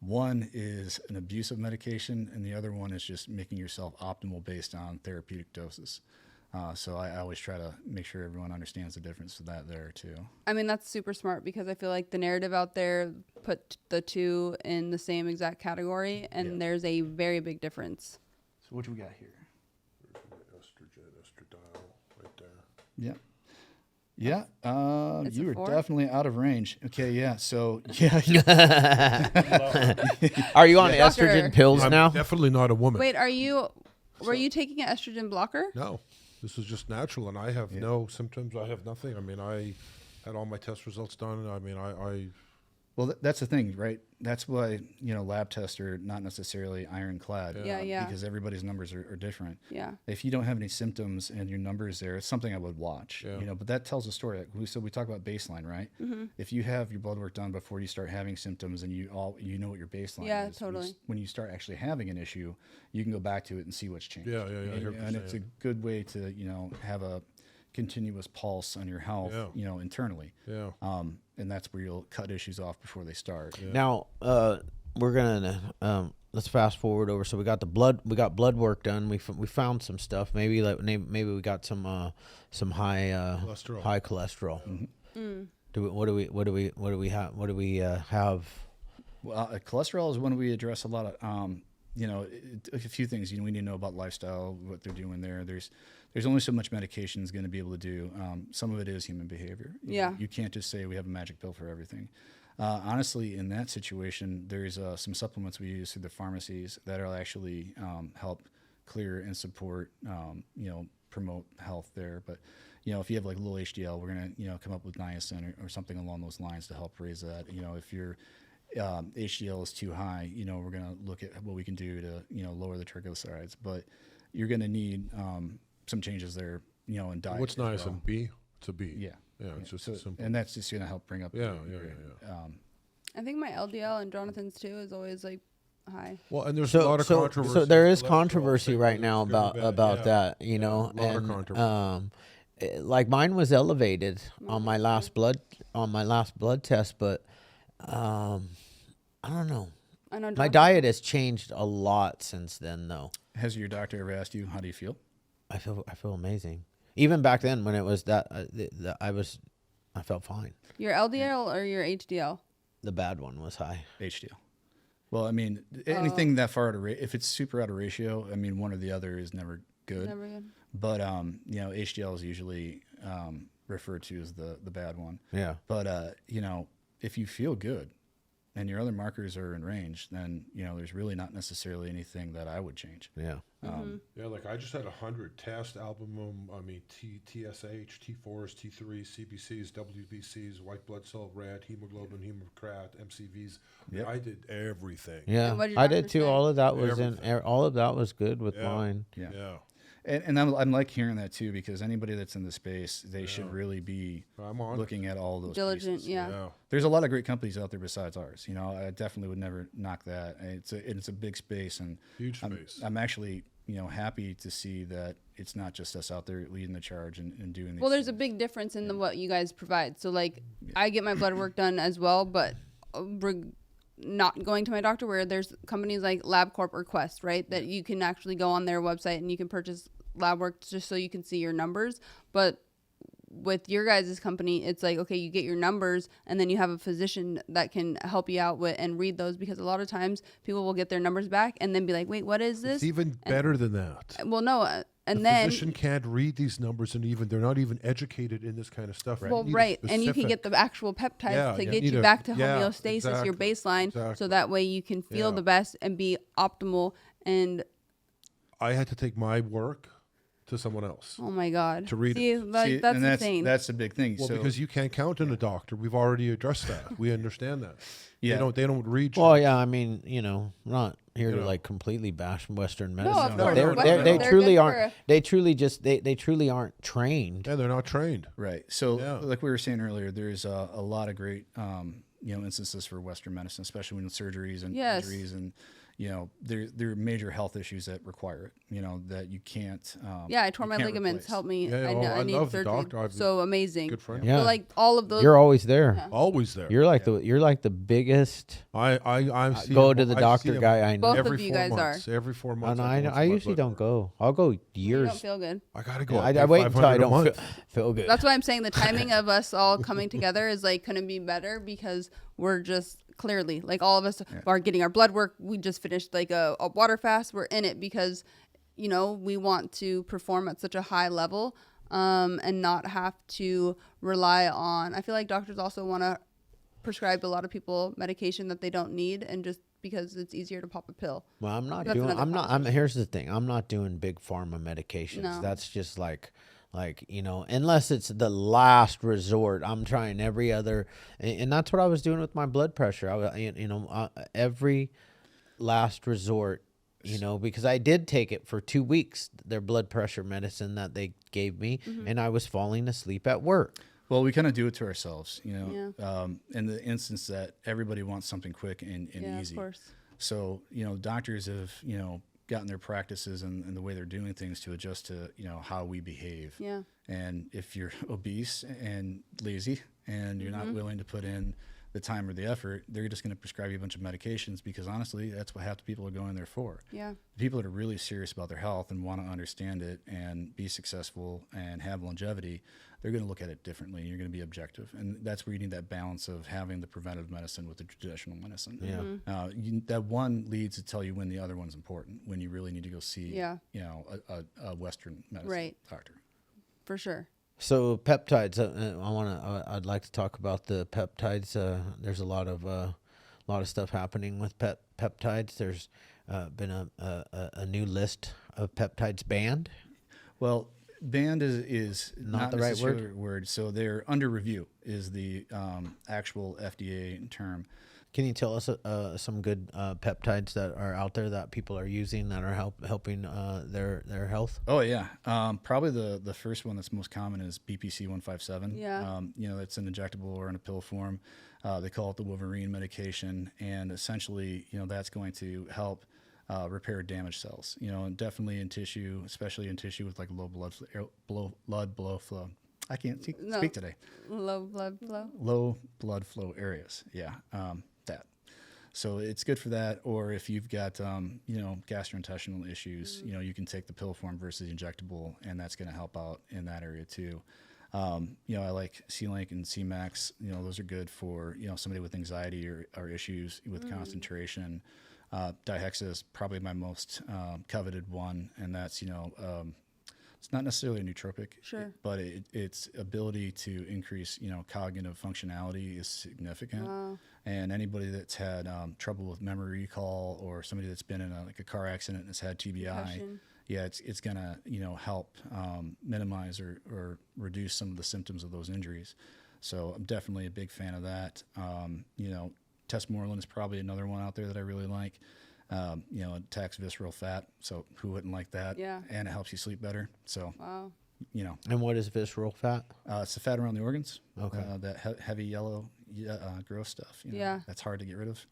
One is an abuse of medication, and the other one is just making yourself optimal based on therapeutic doses. So I always try to make sure everyone understands the difference of that there too. I mean, that's super smart because I feel like the narrative out there put the two in the same exact category, and there's a very big difference. So what do we got here? Estradiol, right there. Yeah. Yeah, It's you a were 4? definitely out of range. Okay, yeah. So yeah, Are you on Doctor. estrogen pills I'm now? definitely not a woman. Wait, were you taking an estrogen blocker? No, this is just natural, and I have no symptoms. I have nothing. I mean, I had all my test results done. I mean, I well, that's the thing, right? That's why lab tests are not necessarily ironclad. Yeah. Because everybody's numbers are different. Yeah. If you don't have any symptoms and your numbers there, it's something I would watch. Yeah. But that tells a story. Like we talk about baseline, right? Mm-hmm. If you have your blood work done before you start having symptoms, and you know what your baseline Yeah, is. totally. When you start actually having an issue, you can go back to it and see what's changed. Yeah, I hear what you're And it's a saying. good way to have a continuous pulse on your health, internally. Yeah. And that's where you'll cut issues off before they start. Now, we're gonna let's fast forward over. So we got blood work done. We found some stuff. Maybe we got some high Cholesterol. high cholesterol. Mm-hmm. What do we have? Well, cholesterol is one we address a lot of. A few things we need to know about lifestyle, what they're doing there. There's only so much medication is going to be able to do. Some of it is human behavior. Yeah. You can't just say we have a magic pill for everything. Honestly, in that situation, there's some supplements we use through the pharmacies that will actually help clear and support, promote health there. But, if you have like low HDL, we're going to, come up with niacin or something along those lines to help raise that. If your HDL is too high, we're going to look at what we can do to, lower the triglycerides. But you're going to need some changes there, in diet. What's as nice well. and B? It's a B. Yeah. Yeah, it's just So, simple. and that's just going to help bring up. Yeah. I think my LDL and Jonathan's too is always like high. Well, and there's a lot of controversy. So there is Cholesterol, controversy saying right whether now it's good or about bad. that, Yeah, know, a lot of and controversy. like mine was elevated on my last blood test, but I don't know. I know My Jonathan- diet has changed a lot since then, though. Has your doctor ever asked you how do you feel? I feel amazing. Even back then, when it was that, I felt fine. Your LDL or your HDL? The bad one was high. HDL. Well, I mean, anything that far out of if it's super out of ratio, I mean, one or the other is never good. Never good. But HDL is usually referred to as the bad one. Yeah. But if you feel good and your other markers are in range, then there's really not necessarily anything that I would change. Yeah. Yeah, like I just had 100 test albumin, TSH, T4s, T3s, CBCs, WBCs, white blood cell red, hemoglobin, hemocrat, MCVs. Yep. I did everything. Yeah. And what did your I did doctor too. say? All of that was Everything. all of that was good with Yeah. mine. Yeah. Yeah. And I'm like hearing that too, because anybody that's in the space, they should really be I'm on. looking at all those Diligent, pieces. yeah. There's a lot of great companies out there besides ours. I definitely would never knock that. It's a big space, and Huge space. I'm actually happy to see that it's not just us out there leading the charge and doing these Well, there's a things. big difference in what you guys provide. So, like, I get my blood work done as well, but not going to my doctor, where there's companies like LabCorp or Quest, right? That you can actually go on their website and you can purchase lab work just so you can see your numbers. But with your guys' company, it's like, okay, you get your numbers and then you have a physician that can help you out with and read those, because a lot of times people will get their numbers back and then be like, wait, what is this? It's even better than that. Well, no. And The then physician can't read these numbers, and they're not even educated in this kind of stuff. well, You need a right, and you can specific- get the actual peptides Yeah, to you get need you a- back to yeah, homeostasis, your exactly, baseline, exactly. so that way you can feel Yeah. the best and be optimal. And I had to take my work to someone else. oh my god, To read see, it. like, See, that's and insane. That's the big thing. Well, so, because you can't count on a doctor. We've already addressed that. We understand that. Yeah. They don't read. Well, you. yeah, I mean, I'm not here to You know. like completely bash Western no, medicine. of No, course, they're- Western- they they're truly good aren't. for- They truly aren't trained. Yeah, they're not trained. right. So, Yeah. like we were saying earlier, there's a lot of great, instances for Western medicine, especially when surgeries and Yes. injuries, and there are major health issues that require it. That you can't. Yeah, I tore you my can't ligaments. replace. Help me. Yeah, I need love the surgery. doctor. I've So amazing. Good friend. Yeah. So like all of those. You're always there. Always there. You're like the biggest I see go him- to the I doctor see him guy I know. Both of every you 4 guys months. Every 4 months. And go I for my usually blood don't work. go. I'll go You years. don't feel good. I gotta go. Yeah, pay I wait until I 500 a don't month. feel good. That's why I'm saying the timing of us all coming together is like couldn't be better, because we're just clearly like all of us are getting our blood work. We just finished like a water fast. We're in it because we want to perform at such a high level, and not have to rely on. I feel like doctors also want to prescribe a lot of people medication that they don't need, and just because it's easier to pop a pill. Well, I'm not That's doing. another I'm not. I'm here's the thing. I'm not doing big pharma medications. No. That's just like unless it's the last resort. I'm trying every other, and that's what I was doing with my blood pressure. Every last resort. Because I did take it for 2 weeks, their blood pressure medicine that they gave me, and I was falling asleep at work. Well, we kind of do it to ourselves, Yeah. in the instance that everybody wants something quick and Yeah, easy. of course. So, doctors have, gotten their practices and the way they're doing things to adjust to, how we behave. Yeah. And if you're obese and lazy and you're not willing to put in the the time or the effort, they're just going to prescribe you a bunch of medications because honestly, that's what half the people are going there for. Yeah. The people that are really serious about their health and want to understand it and be successful and have longevity, they're going to look at it differently. You're going to be objective. And that's where you need that balance of having the preventive medicine with the traditional medicine. Yeah. That one leads to tell you when the other one's important, when you really need to go see, Yeah. you know, a Western medicine Right. doctor. For sure. So peptides, I'd like to talk about the peptides. There's a lot of stuff happening with peptides. There's been a new list of peptides banned. Well, banned is Not the right necessarily word. So they're under review is the actual FDA term. Can you tell us some good peptides that are out there that people are using that are helping their health? Oh yeah, probably the first one that's most common is BPC 157. Yeah. You know, it's an injectable or in a pill form. They call it the Wolverine medication, and essentially, you know, that's going to help repair damaged cells. You know, and definitely in tissue, especially in tissue with like low blood flow. I can't speak today. Low blood flow. Low blood flow areas. Yeah, that. So it's good for that. Or if you've got, you know, gastrointestinal issues, you know, you can take the pill form versus the injectable, and that's going to help out in that area too. You know, I like C-Link and C-Max. You know, those are good for, you know, somebody with anxiety or issues with concentration. Dihexa is probably my most coveted one, and that's, you know, it's not necessarily a nootropic, Sure. but its ability to increase, you know, cognitive functionality is significant. Wow. And anybody that's had trouble with memory recall, or somebody that's been in a car accident and has had TBI, Concussion. yeah, it's gonna, you know, help minimize or reduce some of the symptoms of those injuries. So I'm definitely a big fan of that. You know, Testmorelin is probably another one out there that I really like. You know, it attacks visceral fat, so who wouldn't like that? Yeah. And it helps you sleep better. So, Wow. you know, And what is visceral fat? it's the fat around the organs. Okay. That heavy yellow, gross stuff. You know, Yeah. That's hard to get rid of.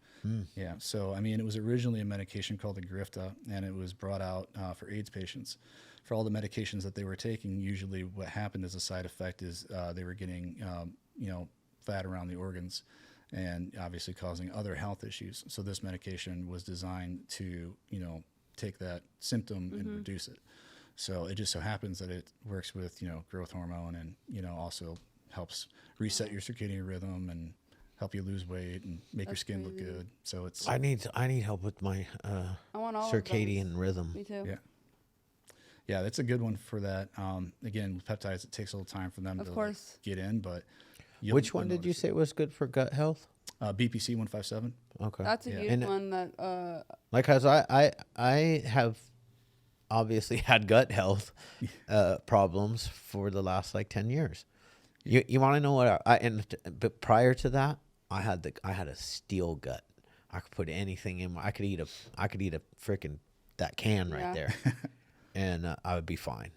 Yeah. So, I mean, it was originally a medication called Agrifta, and it was brought out for AIDS patients. For all the medications that they were taking, usually what happened as a side effect is they were getting, you know, fat around the organs, and obviously causing other health issues. So this medication was designed to, you know, take that symptom and reduce it. So it just so happens that it works with, you know, growth hormone, and, you know, also helps reset your circadian rhythm and help you lose weight and make your That's skin look crazy. good. So it's, I need help with my I want all circadian of those. rhythm. Me too. yeah, that's a good one for that. Again, with peptides, it takes a little time for them Of to course. get in, but Which one did you say was good for gut health? BPC 157. Okay. That's a Yeah. huge And- one that Like, cause I have obviously had gut health problems for the last like 10 years. You want to know what but prior to that, I had a steel gut. I could put anything in. I could eat a freaking that can right Yeah. there, and I would be fine.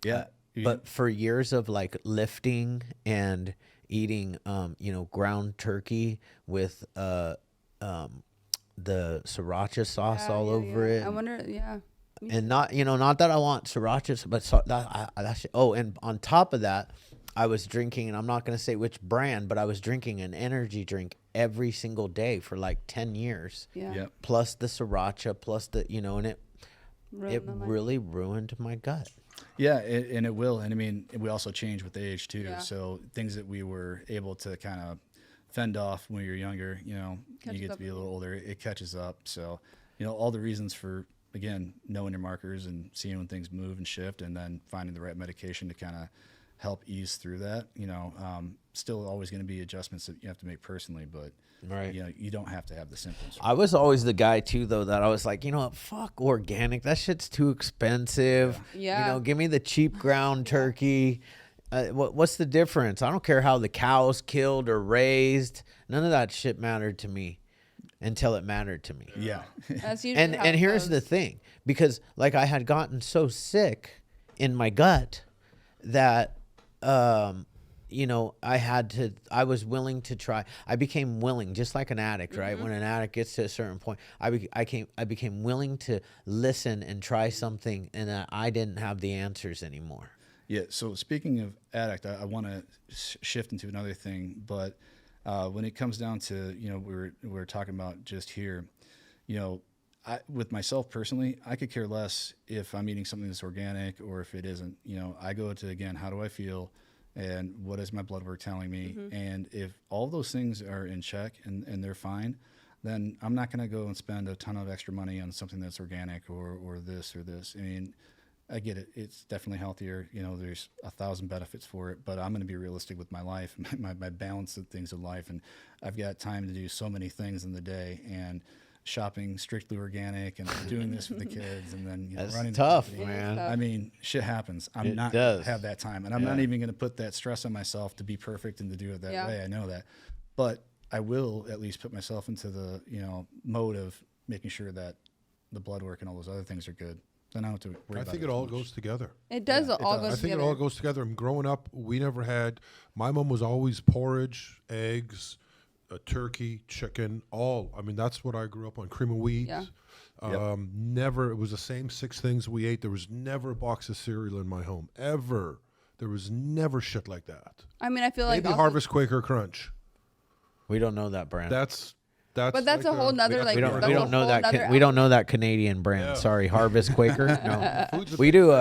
Yeah. But for years of like lifting and eating, you know, ground turkey with the sriracha sauce all over it, I wonder. Yeah. and not, you know, not that I want sriracha, but and on top of that, I was drinking, and I'm not going to say which brand, but I was drinking an energy drink every single day for like 10 years. Yeah. Yep. Plus the sriracha, plus the, you know, and it Ruin the life. really ruined my gut. Yeah, and it will. And I mean, we also change with age too. Yeah. So things that we were able to kind of fend off when you're younger, you know, Catches you get up to be a with little older, it catches up. So, you know, all the reasons for, again, knowing your markers and seeing when things move and shift, and then finding the right medication to kind of help ease through that. You know, still always going to be adjustments that you have to make personally, but Right. you know, you don't have to have the symptoms. I was always the guy too, though, that I was like, you know what, fuck organic. That shit's too expensive. Yeah. You know, give me the cheap ground turkey. What's the difference? I don't care how the cow's killed or raised. None of that shit mattered to me until it mattered to me. Yeah. That's usually And how and it here's the goes. thing, because like I had gotten so sick in my gut that you know, I was willing to try. I became willing, just like an addict, right? When an addict gets to a certain point, I became willing to listen and try something, and I didn't have the answers anymore. Yeah. So speaking of addict, I want to shift into another thing, but When it comes down to, we're talking about just here, with myself personally, I could care less if I'm eating something that's organic or if it isn't. I go to, again, how do I feel and what is my blood work telling me? And if all those things are in check and they're fine, then I'm not going to go and spend a ton of extra money on something that's organic or this or this. I mean, I get it. It's definitely healthier. There's 1,000 benefits for it, but I'm going to be realistic with my life, my balance of things in life. And I've got time to do so many things in the day, and shopping strictly organic and doing this with the kids, and then That's running tough, the company. man. I mean, shit happens. I'm It not does. going to have that time, and I'm not even going to put that stress on myself to be perfect and to do it that way. I know that, but I will at least put myself into the mode of making sure that the blood work and all those other things are good. Then I don't have to worry about it. I think it all goes together. It does all go I think together. it all goes together. And growing up, we never had. My mom was always porridge, eggs, turkey, chicken. I mean, that's what I grew up on. Cream of wheat. Yeah. Never. It was the same 6 things we ate. There was never a box of cereal in my home ever. There was never shit like that. I mean, I feel like Maybe also, Harvest Quaker Crunch. We don't know that brand. But that's a whole nother, like, we that's don't a know whole that. nother We don't know that Canadian brand. Yeah. Sorry, Harvest Quaker. No, we do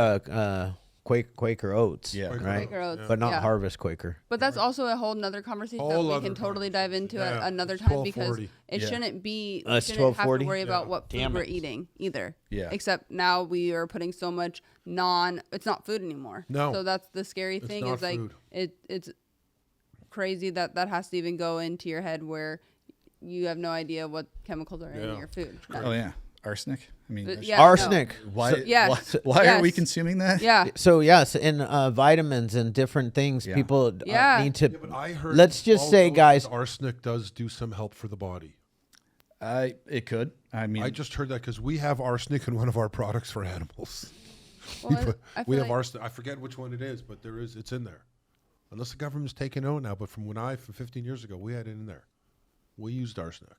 Quaker Oats. Yeah. right. Quaker Oats, But not yeah. Harvest Quaker. But that's also a whole nother conversation Whole that we other can totally dive into conversation. at Yeah, another it's time, because 12:40. it Yeah. shouldn't be. We It's shouldn't have to 12:40? worry about Yeah. what food Damn we're it. eating either. Yeah. Except now we are putting so much it's not food anymore. No. So that's the scary thing, not is like food. it's crazy that has to even go into your head where you have no idea what chemicals are in Yeah. your food. Oh yeah, arsenic. I mean, that's- Yeah, no. Arsenic. why? Yes. Why are we Yes. consuming that? Yeah. So yes, in vitamins and different things, Yeah. people Yeah. need to. Yeah, but I heard. Let's just say, although guys. arsenic does do some help for the body. It could. I mean, I just heard that because we have arsenic in one of our products for animals. Well, I We feel have like- arsenic. I forget which one it is, but it's in there. Unless the government's taken out now, but from 15 years ago, we had it in there. We used arsenic.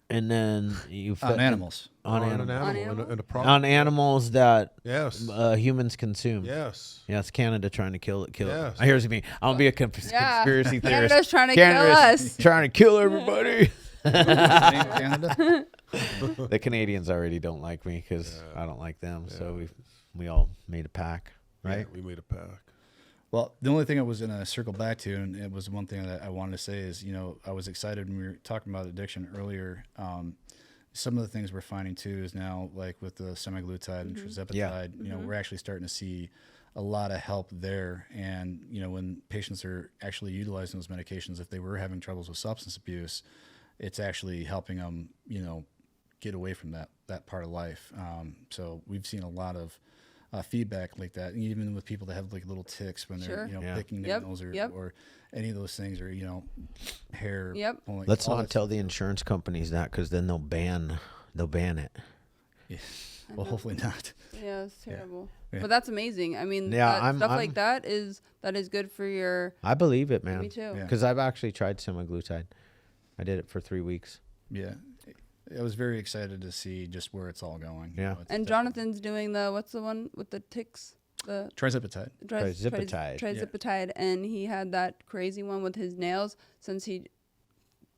And then you on animals. on an animals. animal, animals? and a product. On animals that Yes. humans consume. Yes. Yeah, it's Canada trying to kill it. Yes. I hear what you mean. I don't be a Yeah. conspiracy theorist. Canada's trying to kill us. Trying to kill everybody. Canada. The Canadians already don't like me because I don't like them. So we all made a pact, right? Yeah, we made a pack. Well, the only thing I was going to circle back to, and it was one thing that I wanted to say is, I was excited when we were talking about addiction earlier. Some of the things we're finding too is now, like with the semaglutide and tirzepatide, we're actually starting to see a lot of help there. And, when patients are actually utilizing those medications, if they were having troubles with substance abuse, it's actually helping them, get away from that part of life. So we've seen a lot of feedback like that, and even with people that have like little tics when they're Sure. picking Yep. nails or Yep. or any of those things, or hair Yep. pulling. Let's all not that tell stuff. the insurance companies that because then they'll ban it. Yeah. Well, hopefully not. Yeah, it's terrible. Yeah. But that's amazing. I mean, Yeah, stuff I'm- like that is good for your. I believe it, man. Me too. Yeah. Because I've actually tried semaglutide. I did it for 3 weeks. Yeah, I was very excited to see just where it's all going. Yeah. It's And definitely- Jonathan's doing what's the one with the ticks? The tirzepatide. Trizipatide. Trizipatide, and he had that crazy one with his nails. Since he,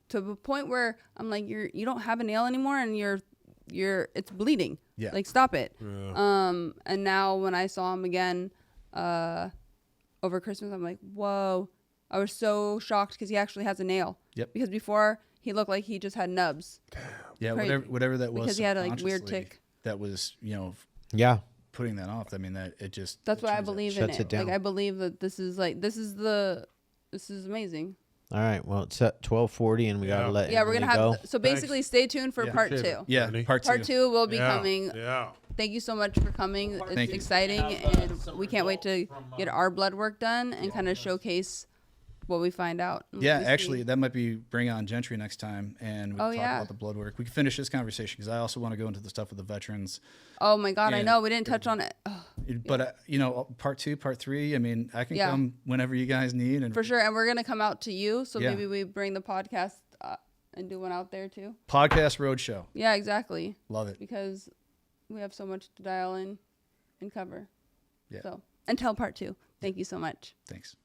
to the point where I'm like, you don't have a nail anymore, and it's bleeding. Yeah. Like, stop it. Yeah. And now when I saw him again, over Christmas, I'm like, whoa! I was so shocked because he actually has a nail. Yep. Because before he looked like he just had nubs. Yeah, Crazy. whatever that was. Because he had, like, weird subconsciously, tick. That was Yeah. putting that off. I mean, that it just. That's it why I turns out- believe in Shuts it. it down. Like, I believe that this is amazing. All right. Well, it's at 12:40, and we Yeah. gotta let Yeah, we're gonna Emily have. go. So basically, stay tuned for Yeah. part Appreciate two. it. Yeah, Ernie. part Part two will be coming. Yeah. Thank you so much for coming. It's Thank you. exciting, and we can't wait to get our blood work done and kind of showcase what we find out. and what Yeah, we see. actually, that might be bring on Gentry next time, and we Oh, can talk yeah. about the blood work. We can finish this conversation because I also want to go into the stuff with the veterans. Oh my God, I and- know we didn't touch on it. Oh, But part 2, part 3. I mean, I can Yeah. come whenever you guys need, and for sure, and we're gonna come out to you, so Yeah. maybe we bring the podcast and do one out there too. podcast roadshow. Yeah, exactly. Love it. Because we have so much to dial in and cover. Yeah. So until part two. Thank you so much. Thanks.